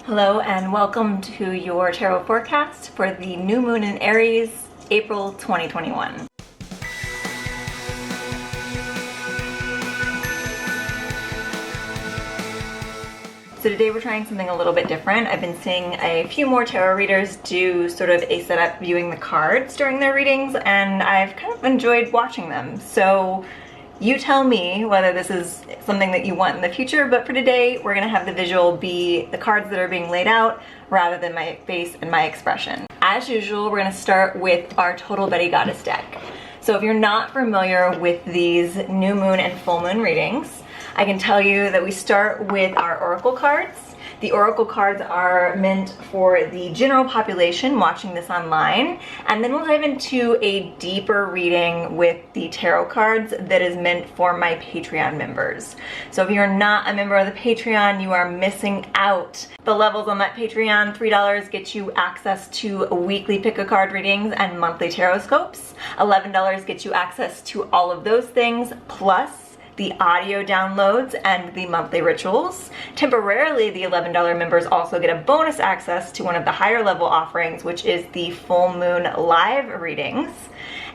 Hello and welcome to your tarot forecast for the new moon in Aries, April 2021. So today we're trying something a little bit different. I've been seeing a few more tarot readers do sort of a setup viewing the cards during their readings, and I've kind of enjoyed watching them. So you tell me whether this is something that you want in the future, but for today we're gonna have the visual be the cards that are being laid out rather than my face and my expression. As usual, we're gonna start with our Total Betty Goddess deck. So if you're not familiar with these new moon and full moon readings, I can tell you that we start with our oracle cards. The oracle cards are meant for the general population watching this online, and then we'll dive into a deeper reading with the tarot cards that is meant for my Patreon members. So if you're not a member of the Patreon, you are missing out. The levels on that Patreon, $3 gets you access to weekly pick-a-card readings and monthly tarot scopes. $11 gets you access to all of those things, plus the audio downloads and the monthly rituals. Temporarily, the $11 members also get a bonus access to one of the higher level offerings, which is the full moon live readings.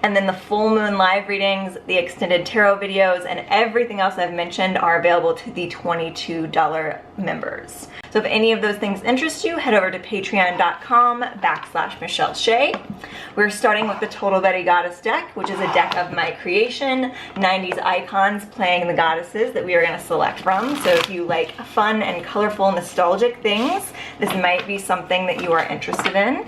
And then the full moon live readings, the extended tarot videos, and everything else I've mentioned are available to the $22 members. So if any of those things interest you, head over to patreon.com/Michelle Shea. We're starting with the Total Betty Goddess deck, which is a deck of my creation, 90s icons playing the goddesses that we are gonna select from. So if you like fun and colorful, nostalgic things, this might be something that you are interested in.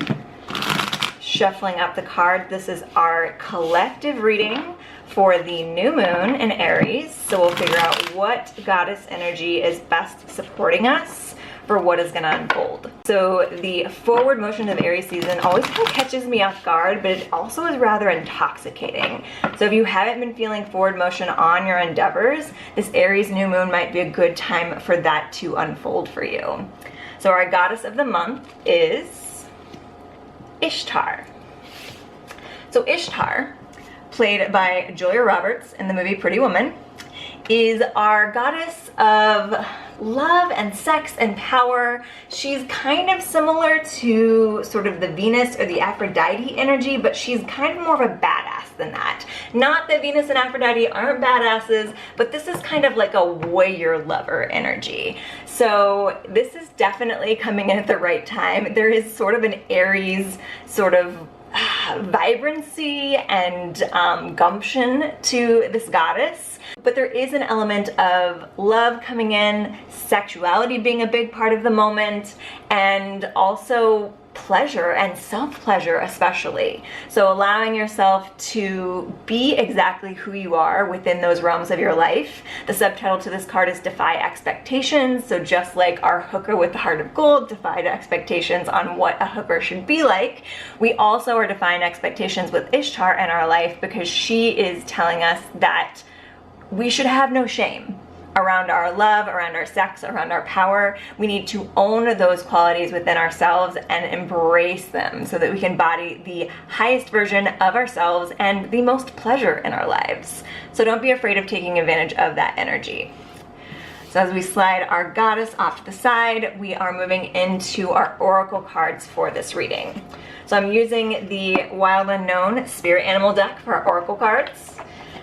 Shuffling up the card, this is our collective reading for the new moon in Aries. So we'll figure out what goddess energy is best supporting us for what is gonna unfold. So the forward motion of Aries season always kind of catches me off guard, but it also is rather intoxicating. So if you haven't been feeling forward motion on your endeavors, this Aries new moon might be a good time for that to unfold for you. So our goddess of the month is Ishtar. So Ishtar, played by Julia Roberts in the movie Pretty Woman, is our goddess of love and sex and power. She's kind of similar to sort of the Venus or the Aphrodite energy, but she's kind of more of a badass than that. Not that Venus and Aphrodite aren't badasses, but this is kind of like a warrior lover energy. So this is definitely coming in at the right time. There is sort of an Aries sort of vibrancy and gumption to this goddess, but there is an element of love coming in, sexuality being a big part of the moment, and also pleasure and self-pleasure especially. So allowing yourself to be exactly who you are within those realms of your life. The subtitle to this card is Defy Expectations. So just like our hooker with the heart of gold defied expectations on what a hooker should be like, we also are defying expectations with Ishtar in our life, because she is telling us that we should have no shame around our love, around our sex, around our power. We need to own those qualities within ourselves and embrace them so that we can embody the highest version of ourselves and the most pleasure in our lives. So don't be afraid of taking advantage of that energy. So as we slide our goddess off to the side, we are moving into our oracle cards for this reading. So I'm using the Wild Unknown Spirit Animal deck for our oracle cards.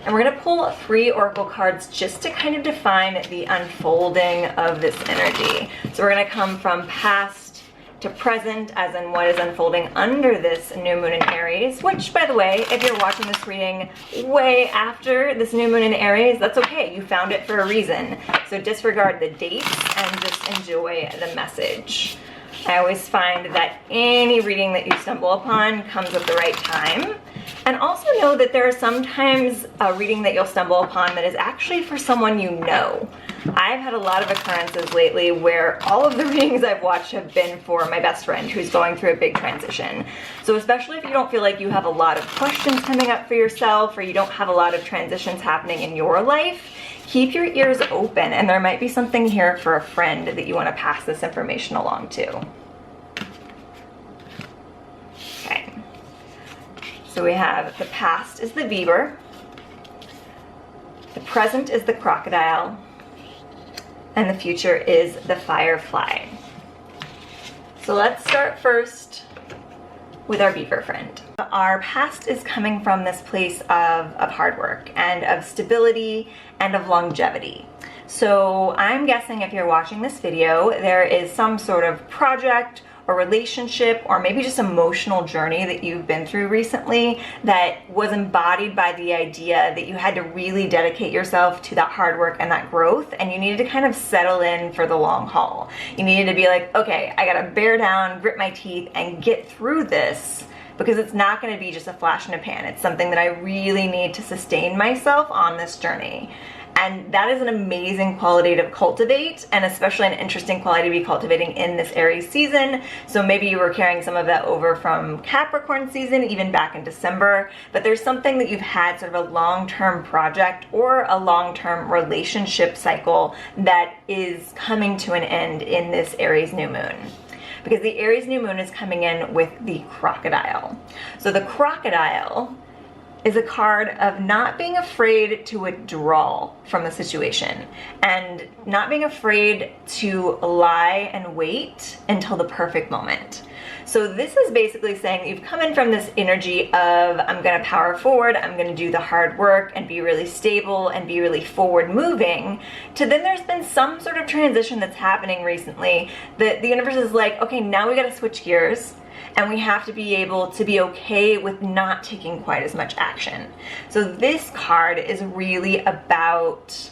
And we're gonna pull 3 oracle cards just to kind of define the unfolding of this energy. So we're gonna come from past to present, as in what is unfolding under this new moon in Aries, which, by the way, if you're watching this reading way after this new moon in Aries, that's okay. You found it for a reason. So disregard the dates and just enjoy the message. I always find that any reading that you stumble upon comes at the right time. And also know that there are sometimes a reading that you'll stumble upon that is actually for someone you know. I've had a lot of occurrences lately where all of the readings I've watched have been for my best friend who's going through a big transition. So especially if you don't feel like you have a lot of questions coming up for yourself, or you don't have a lot of transitions happening in your life, keep your ears open, and there might be something here for a friend that you want to pass this information along to. Okay. So we have the past is the beaver, the present is the crocodile, and the future is the firefly. So let's start first with our beaver friend. Our past is coming from this place of hard work and of stability and of longevity. So I'm guessing if you're watching this video, there is some sort of project or relationship or maybe just emotional journey that you've been through recently that was embodied by the idea that you had to really dedicate yourself to that hard work and that growth, and you needed to kind of settle in for the long haul. You needed to be like, okay, I gotta bear down, grit my teeth, and get through this, because it's not gonna be just a flash in a pan. It's something that I really need to sustain myself on this journey. And that is an amazing quality to cultivate, and especially an interesting quality to be cultivating in this Aries season. So maybe you were carrying some of that over from Capricorn season, even back in December, but there's something that you've had, sort of a long-term project or a long-term relationship cycle that is coming to an end in this Aries new moon. Because the Aries new moon is coming in with the crocodile. So the crocodile is a card of not being afraid to withdraw from the situation and not being afraid to lie and wait until the perfect moment. So this is basically saying that you've come in from this energy of, I'm gonna power forward, I'm gonna do the hard work and be really stable and be really forward moving, to then there's been some sort of transition that's happening recently that the universe is like, okay, now we gotta switch gears. And we have to be able to be okay with not taking quite as much action. So this card is really about,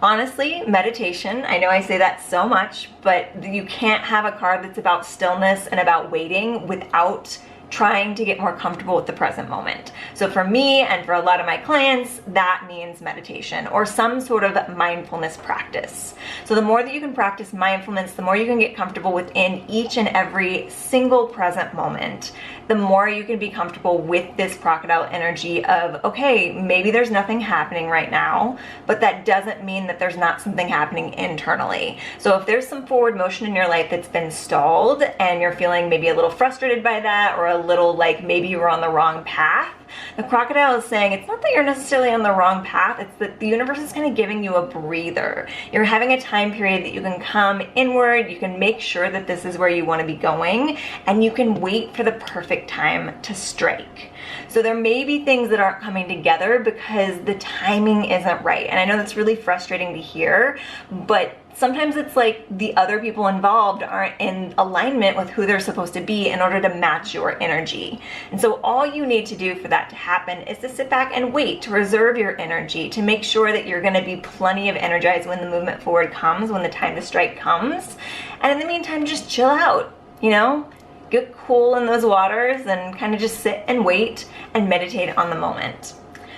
honestly, meditation. I know I say that so much, but you can't have a card that's about stillness and about waiting without trying to get more comfortable with the present moment. So for me and for a lot of my clients, that means meditation or some sort of mindfulness practice. So the more that you can practice mindfulness, the more you can get comfortable within each and every single present moment, the more you can be comfortable with this crocodile energy of, okay, maybe there's nothing happening right now, but that doesn't mean that there's not something happening internally. So if there's some forward motion in your life that's been stalled and you're feeling maybe a little frustrated by that, or a little like maybe you were on the wrong path, the crocodile is saying it's not that you're necessarily on the wrong path, it's that the universe is kind of giving you a breather. You're having a time period that you can come inward, you can make sure that this is where you want to be going, and you can wait for the perfect time to strike. So there may be things that aren't coming together because the timing isn't right. And I know that's really frustrating to hear, but sometimes it's like the other people involved aren't in alignment with who they're supposed to be in order to match your energy. And so all you need to do for that to happen is to sit back and wait, to reserve your energy, to make sure that you're gonna be plenty of energized when the movement forward comes, when the time to strike comes. And in the meantime, just chill out, you know? Get cool in those waters and kind of just sit and wait and meditate on the moment.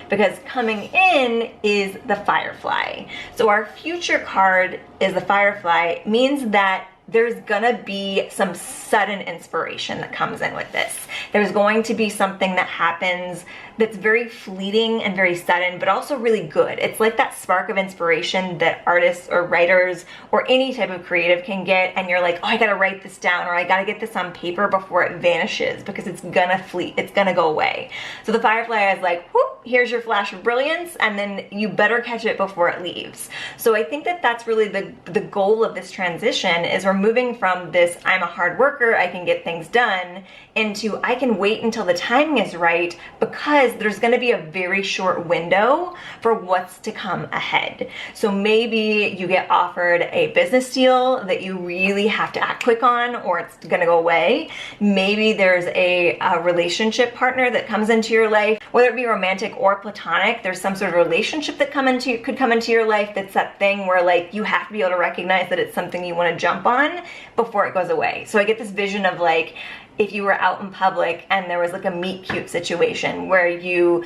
Because coming in is the Firefly. So our future card is the Firefly, means that there's gonna be some sudden inspiration that comes in with this. There's going to be something that happens that's very fleeting and very sudden, but also really good. It's like that spark of inspiration that artists or writers or any type of creative can get, and you're like, oh, I gotta write this down, or I gotta get this on paper before it vanishes, because it's gonna fleet, it's gonna go away. So the Firefly is like, whoop, here's your flash of brilliance, and then you better catch it before it leaves. So I think that that's really the goal of this transition, is we're moving from this, I'm a hard worker, I can get things done, into I can wait until the timing is right, because there's going to be a very short window for what's to come ahead. So maybe you get offered a business deal that you really have to act quick on, or it's going to go away. Maybe there's a relationship partner that comes into your life, whether it be romantic or platonic. There's some sort of relationship that could come into your life that's that thing where like you have to be able to recognize that it's something you want to jump on before it goes away. So I get this vision of like, if you were out in public and there was like a meet cute situation where you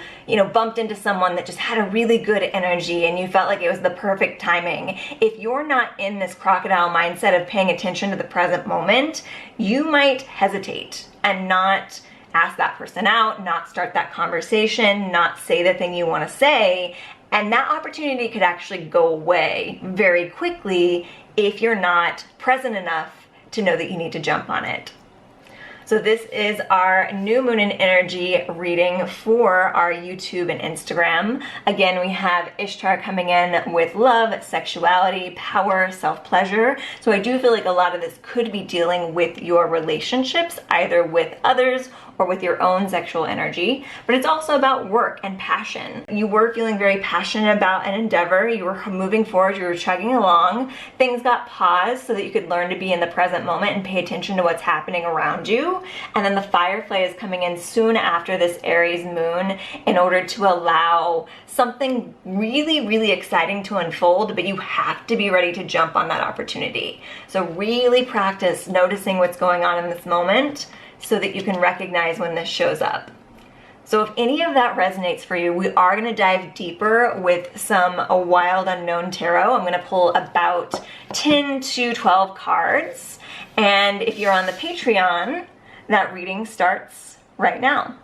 bumped into someone that just had a really good energy and you felt like it was the perfect timing. If you're not in this crocodile mindset of paying attention to the present moment, you might hesitate and not ask that person out, not start that conversation, not say the thing you want to say. And that opportunity could actually go away very quickly if you're not present enough to know that you need to jump on it. So this is our new moon and energy reading for our YouTube and Instagram. Again, we have Ishtar coming in with love, sexuality, power, self-pleasure. So I do feel like a lot of this could be dealing with your relationships, either with others or with your own sexual energy, but it's also about work and passion. You were feeling very passionate about an endeavor, you were moving forward, you were chugging along, things got paused so that you could learn to be in the present moment and pay attention to what's happening around you. And then the Firefly is coming in soon after this Aries moon in order to allow something really, really exciting to unfold, but you have to be ready to jump on that opportunity. So really practice noticing what's going on in this moment so that you can recognize when this shows up. So if any of that resonates for you, we are going to dive deeper with some Wild Unknown Tarot. I'm going to pull about 10 to 12 cards. And if you're on the Patreon, that reading starts right now.